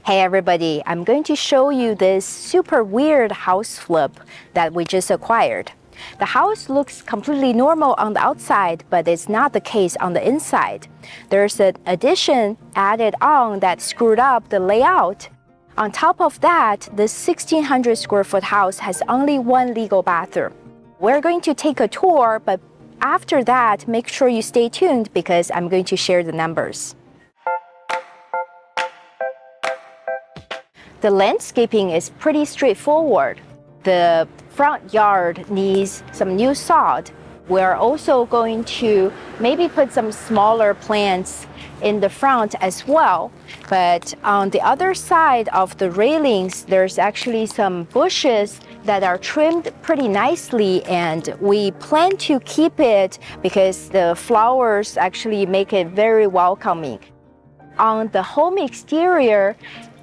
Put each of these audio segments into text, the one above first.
Hey everybody, I'm going to show you this super weird house flip that we just acquired. The house looks completely normal on the outside, but it's not the case on the inside. There's an addition added on that screwed up the layout. On top of that, this 1,600 square foot house has only one legal bathroom. We're going to take a tour, but after that, make sure you stay tuned because I'm going to share the numbers. The landscaping is pretty straightforward. The front yard needs some new sod. We're also going to maybe put some smaller plants in the front as well. But on the other side of the railings, there's actually some bushes that are trimmed pretty nicely, and we plan to keep it because the flowers actually make it very welcoming. On the home exterior,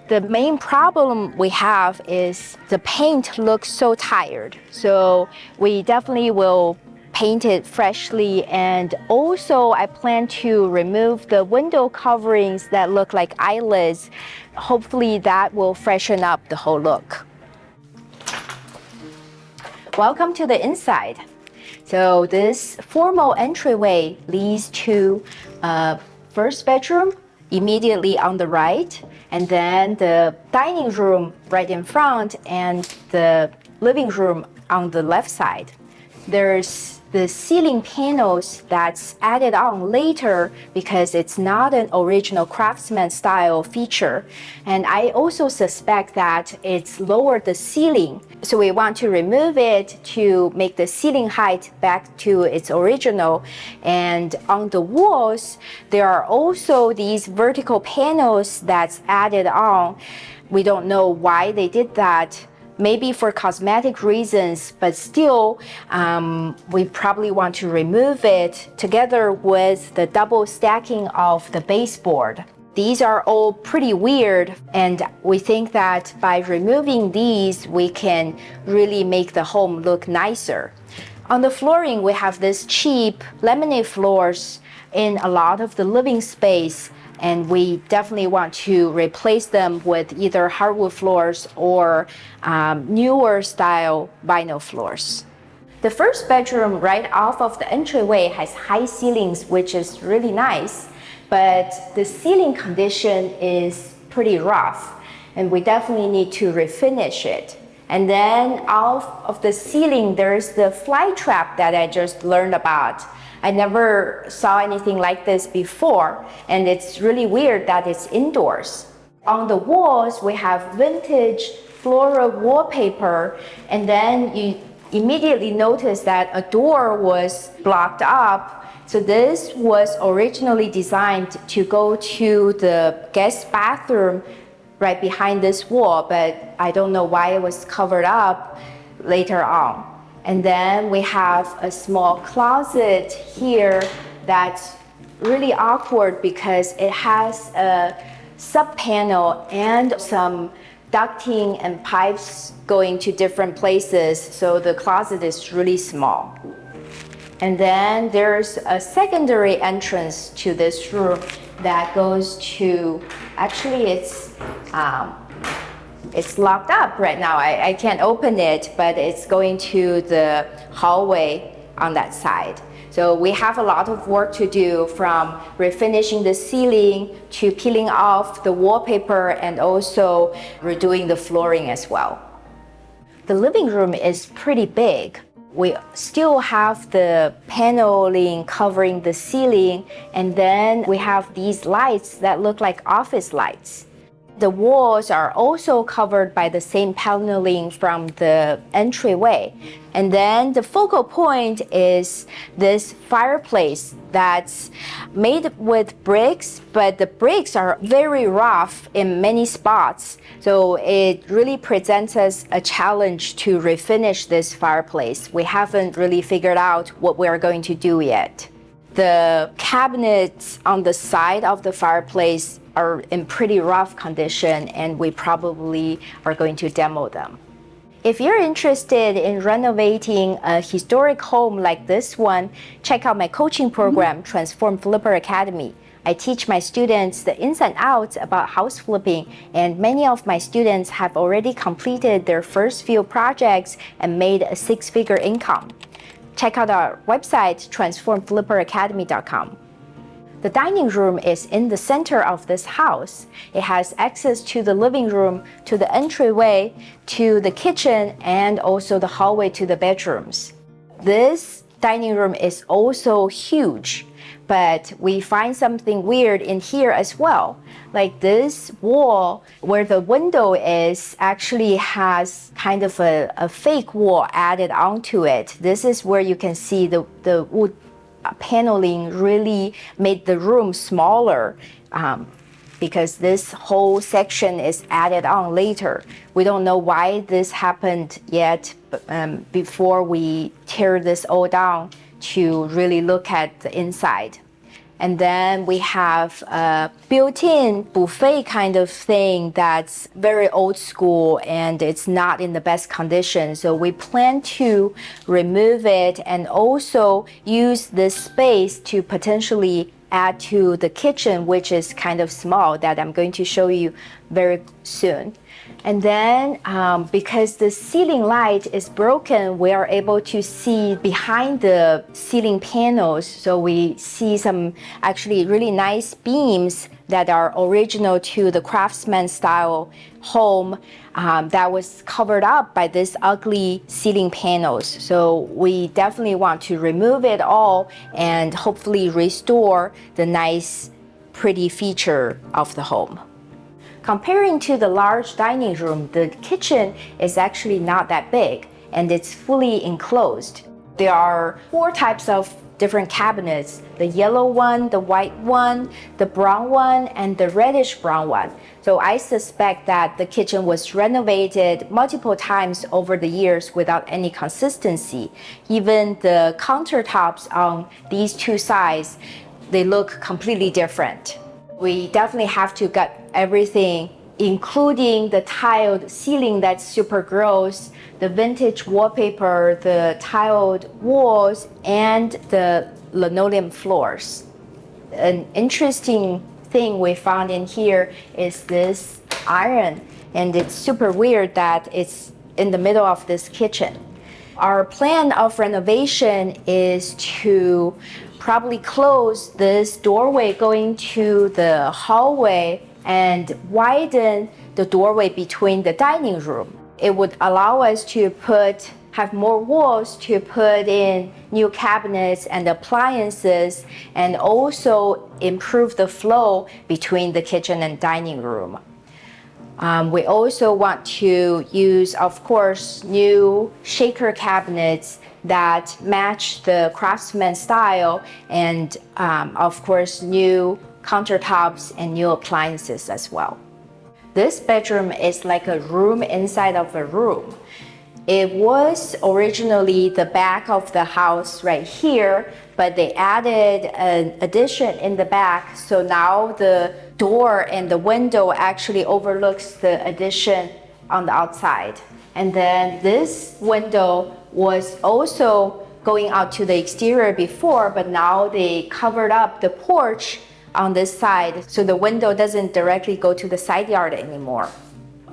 the main problem we have is the paint looks so tired. So we definitely will paint it freshly, and also I plan to remove the window coverings that look like eyelids. Hopefully that will freshen up the whole look. Welcome to the inside. So this formal entryway leads to a first bedroom immediately on the right, and then the dining room right in front and the living room on the left side. There's the ceiling panels that's added on later because it's not an original Craftsman style feature. And I also suspect that it's lowered the ceiling. So we want to remove it to make the ceiling height back to its original. And on the walls, there are also these vertical panels that's added on. We don't know why they did that. Maybe for cosmetic reasons, but still, we probably want to remove it together with the double stacking of the baseboard. These are all pretty weird, and we think that by removing these, we can really make the home look nicer. On the flooring, we have this cheap laminate floors in a lot of the living space, and we definitely want to replace them with either hardwood floors or newer style vinyl floors. The first bedroom right off of the entryway has high ceilings, which is really nice, but the ceiling condition is pretty rough, and we definitely need to refinish it. And then off of the ceiling, there's the fly trap that I just learned about. I never saw anything like this before, and it's really weird that it's indoors. On the walls, we have vintage floral wallpaper, and then you immediately notice that a door was blocked up. So this was originally designed to go to the guest bathroom right behind this wall, but I don't know why it was covered up later on. And then we have a small closet here that's really awkward because it has a sub panel and some ducting and pipes going to different places, so the closet is really small. And then there's a secondary entrance to this room that goes to, actually it's locked up right now. I can't open it, but it's going to the hallway on that side. So we have a lot of work to do, from refinishing the ceiling to peeling off the wallpaper and also redoing the flooring as well. The living room is pretty big. We still have the paneling covering the ceiling, and then we have these lights that look like office lights. The walls are also covered by the same paneling from the entryway. And then the focal point is this fireplace that's made with bricks, but the bricks are very rough in many spots. So it really presents us a challenge to refinish this fireplace. We haven't really figured out what we're going to do yet. The cabinets on the side of the fireplace are in pretty rough condition, and we probably are going to demo them. If you're interested in renovating a historic home like this one, check out my coaching program, Transform Flipper Academy. I teach my students the ins and outs about house flipping, and many of my students have already completed their first few projects and made a six-figure income. Check out our website, transformflipperacademy.com. The dining room is in the center of this house. It has access to the living room, to the entryway, to the kitchen, and also the hallway to the bedrooms. This dining room is also huge, but we find something weird in here as well. Like this wall where the window is actually has kind of a fake wall added onto it. This is where you can see the wood paneling really made the room smaller because this whole section is added on later. We don't know why this happened yet before we tear this all down to really look at the inside. And then we have a built-in buffet kind of thing that's very old school and it's not in the best condition. So we plan to remove it and also use this space to potentially add to the kitchen, which is kind of small, that I'm going to show you very soon. And then because the ceiling light is broken, we are able to see behind the ceiling panels. So we see some actually really nice beams that are original to the Craftsman style home that was covered up by this ugly ceiling panels. So we definitely want to remove it all and hopefully restore the nice, pretty feature of the home. Comparing to the large dining room, the kitchen is actually not that big and it's fully enclosed. There are 4 types of different cabinets: the yellow one, the white one, the brown one, and the reddish brown one. So I suspect that the kitchen was renovated multiple times over the years without any consistency. Even the countertops on these 2 sides, they look completely different. We definitely have to gut everything, including the tiled ceiling that's super gross, the vintage wallpaper, the tiled walls, and the linoleum floors. An interesting thing we found in here is this iron, and it's super weird that it's in the middle of this kitchen. Our plan of renovation is to probably close this doorway going to the hallway and widen the doorway between the dining room. It would allow us to have more walls to put in new cabinets and appliances and also improve the flow between the kitchen and dining room. We also want to use, of course, new shaker cabinets that match the Craftsman style and, of course, new countertops and new appliances as well. This bedroom is like a room inside of a room. It was originally the back of the house right here, but they added an addition in the back. So now the door and the window actually overlooks the addition on the outside. And then this window was also going out to the exterior before, but now they covered up the porch on this side, so the window doesn't directly go to the side yard anymore.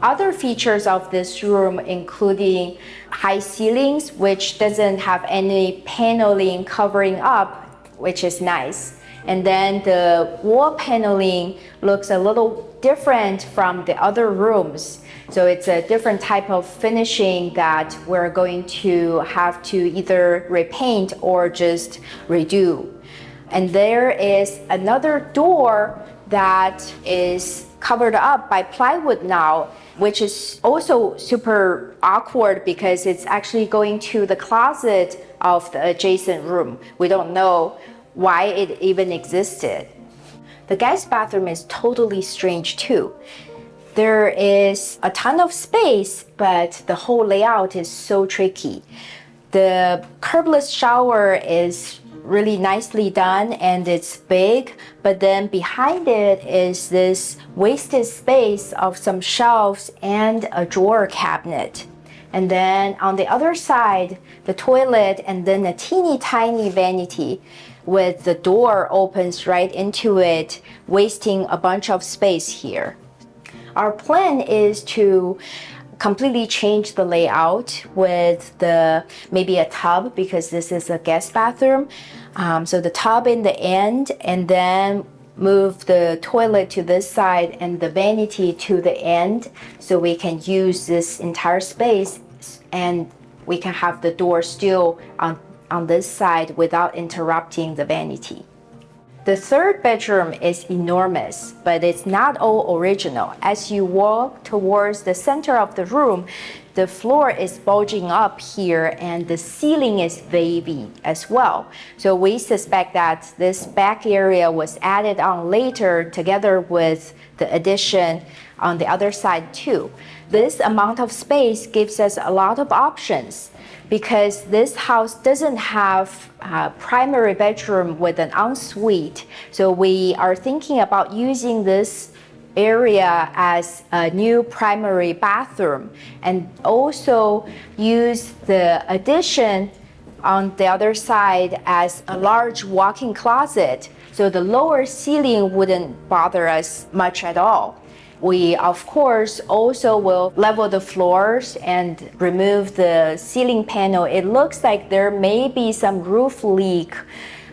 Other features of this room including high ceilings, which doesn't have any paneling covering up, which is nice. And then the wall paneling looks a little different from the other rooms. So it's a different type of finishing that we're going to have to either repaint or just redo. And there is another door that is covered up by plywood now, which is also super awkward because it's actually going to the closet of the adjacent room. We don't know why it even existed. The guest bathroom is totally strange too. There is a ton of space, but the whole layout is so tricky. The curbless shower is really nicely done and it's big, but then behind it is this wasted space of some shelves and a drawer cabinet. And then on the other side, the toilet and then a teeny tiny vanity. with the door opens right into it, wasting a bunch of space here. Our plan is to completely change the layout with maybe a tub, because this is a guest bathroom. So the tub in the end, and then move the toilet to this side and the vanity to the end, so we can use this entire space and we can have the door still on this side without interrupting the vanity. The third bedroom is enormous, but it's not all original. As you walk towards the center of the room, the floor is bulging up here and the ceiling is wavy as well. So we suspect that this back area was added on later together with the addition on the other side too. This amount of space gives us a lot of options, because this house doesn't have a primary bedroom with an ensuite. So we are thinking about using this area as a new primary bathroom, and also use the addition on the other side as a large walk-in closet. So the lower ceiling wouldn't bother us much at all. We, of course, also will level the floors and remove the ceiling panel. It looks like there may be some roof leak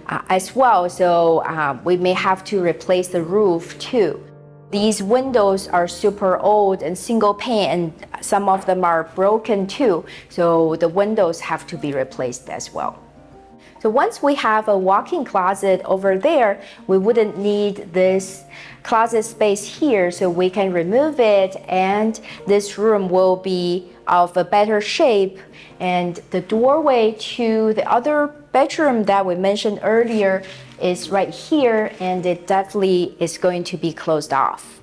as well, so we may have to replace the roof too. These windows are super old and single pane, and some of them are broken too, so the windows have to be replaced as well. So once we have a walk-in closet over there, we wouldn't need this closet space here, so we can remove it, and this room will be of a better shape. And the doorway to the other bedroom that we mentioned earlier is right here, and it definitely is going to be closed off.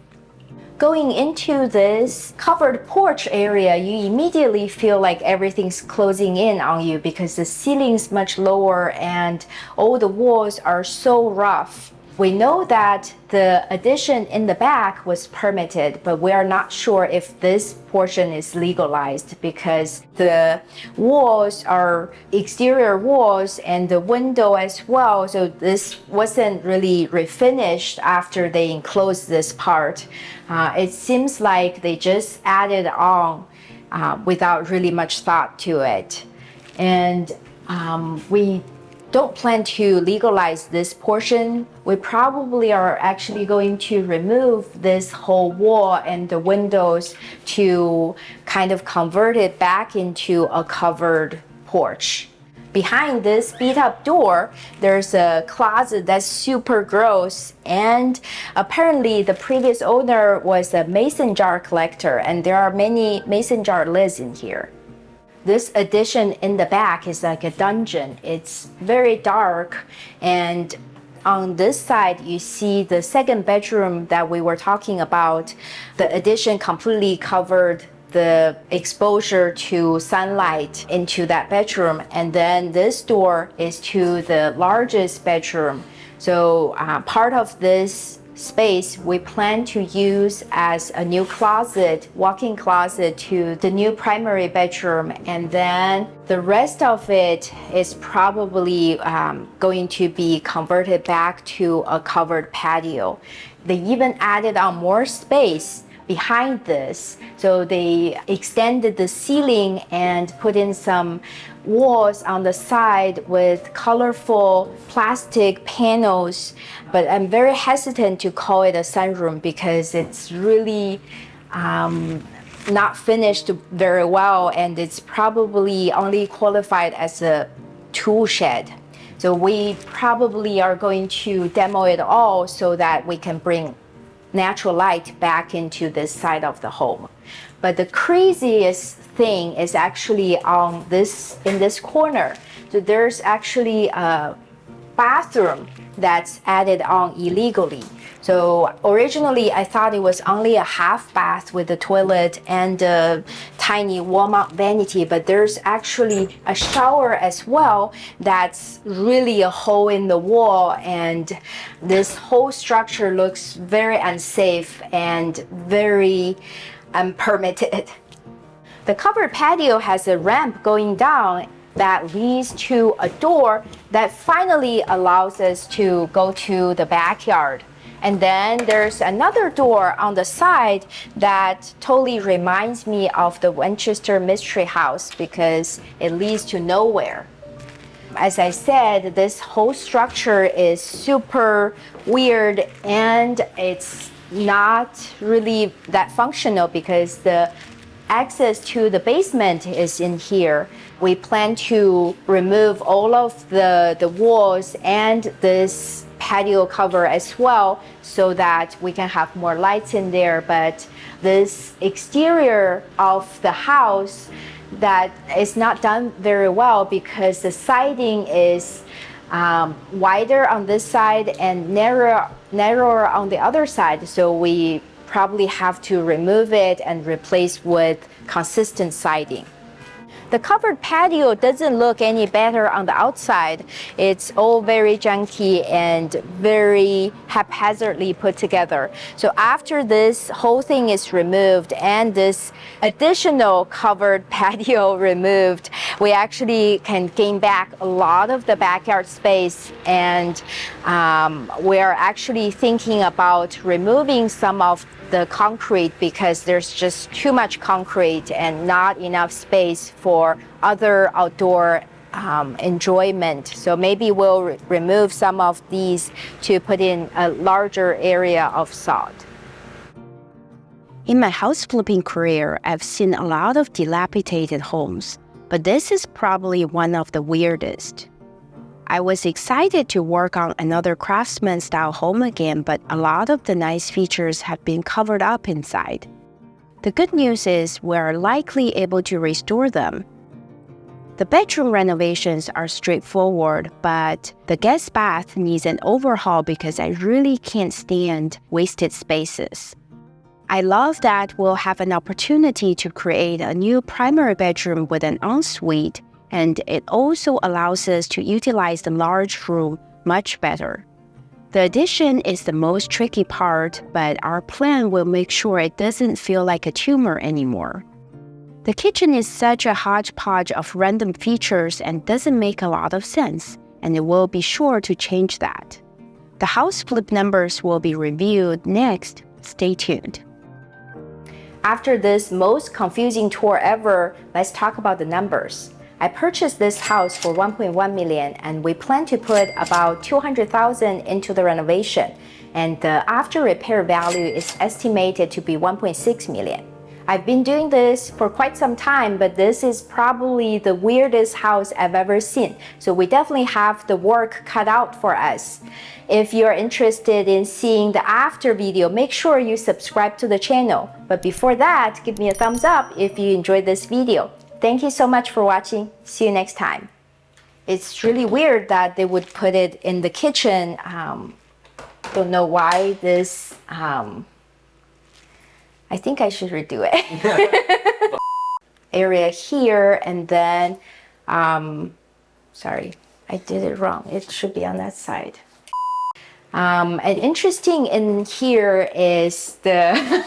Going into this covered porch area, you immediately feel like everything's closing in on you, because the ceiling's much lower and all the walls are so rough. We know that the addition in the back was permitted, but we are not sure if this portion is legalized, because the walls are exterior walls and the window as well. So this wasn't really refinished after they enclosed this part. It seems like they just added on without really much thought to it. And we don't plan to legalize this portion. We probably are actually going to remove this whole wall and the windows to kind of convert it back into a covered porch. Behind this beat up door, there's a closet that's super gross, and apparently the previous owner was a mason jar collector, and there are many mason jar lids in here. This addition in the back is like a dungeon. It's very dark, and on this side you see the second bedroom that we were talking about. The addition completely covered the exposure to sunlight into that bedroom, and then this door is to the largest bedroom. So part of this space we plan to use as a new closet, walk-in closet to the new primary bedroom, and then the rest of it is probably going to be converted back to a covered patio. They even added on more space behind this, so they extended the ceiling and put in some walls on the side with colorful plastic panels. But I'm very hesitant to call it a sunroom, because it's really not finished very well, and it's probably only qualified as a tool shed. So we probably are going to demo it all so that we can bring natural light back into this side of the home. But the craziest thing is actually in this corner. So there's actually a bathroom that's added on illegally. So originally I thought it was only a half bath with a toilet and a tiny wall-mount vanity, but there's actually a shower as well that's really a hole in the wall, and this whole structure looks very unsafe and very unpermitted. The covered patio has a ramp going down, that leads to a door that finally allows us to go to the backyard. And then there's another door on the side that totally reminds me of the Winchester Mystery House because it leads to nowhere. As I said, this whole structure is super weird and it's not really that functional because the access to the basement is in here. We plan to remove all of the walls and this patio cover as well so that we can have more lights in there. But this exterior of the house that is not done very well because the siding is wider on this side and narrower on the other side. So we probably have to remove it and replace with consistent siding. The covered patio doesn't look any better on the outside. It's all very junky and very haphazardly put together. So after this whole thing is removed and this additional covered patio removed, we actually can gain back a lot of the backyard space. And we're actually thinking about removing some of the concrete because there's just too much concrete and not enough space for other outdoor enjoyment. So maybe we'll remove some of these to put in a larger area of sod. In my house flipping career, I've seen a lot of dilapidated homes, but this is probably one of the weirdest. I was excited to work on another Craftsman style home again, but a lot of the nice features have been covered up inside. The good news is we're likely able to restore them. The bedroom renovations are straightforward, but the guest bath needs an overhaul because I really can't stand wasted spaces. I love that we'll have an opportunity to create a new primary bedroom with an ensuite, and it also allows us to utilize the large room much better. The addition is the most tricky part, but our plan will make sure it doesn't feel like a tumor anymore. The kitchen is such a hodgepodge of random features and doesn't make a lot of sense, and it will be sure to change that. The house flip numbers will be reviewed next. Stay tuned. After this most confusing tour ever, let's talk about the numbers. I purchased this house for $1.1 million and we plan to put about $200,000 into the renovation, and the after repair value is estimated to be $1.6 million. I've been doing this for quite some time, but this is probably the weirdest house I've ever seen. So we definitely have the work cut out for us. If you're interested in seeing the after video, make sure you subscribe to the channel. But before that, give me a thumbs up if you enjoyed this video. Thank you so much for watching. See you next time. It's really weird that they would put it in the kitchen. Don't know why this, I think I should redo it. Area here and then, sorry, I did it wrong. It should be on that side. And interesting in here is the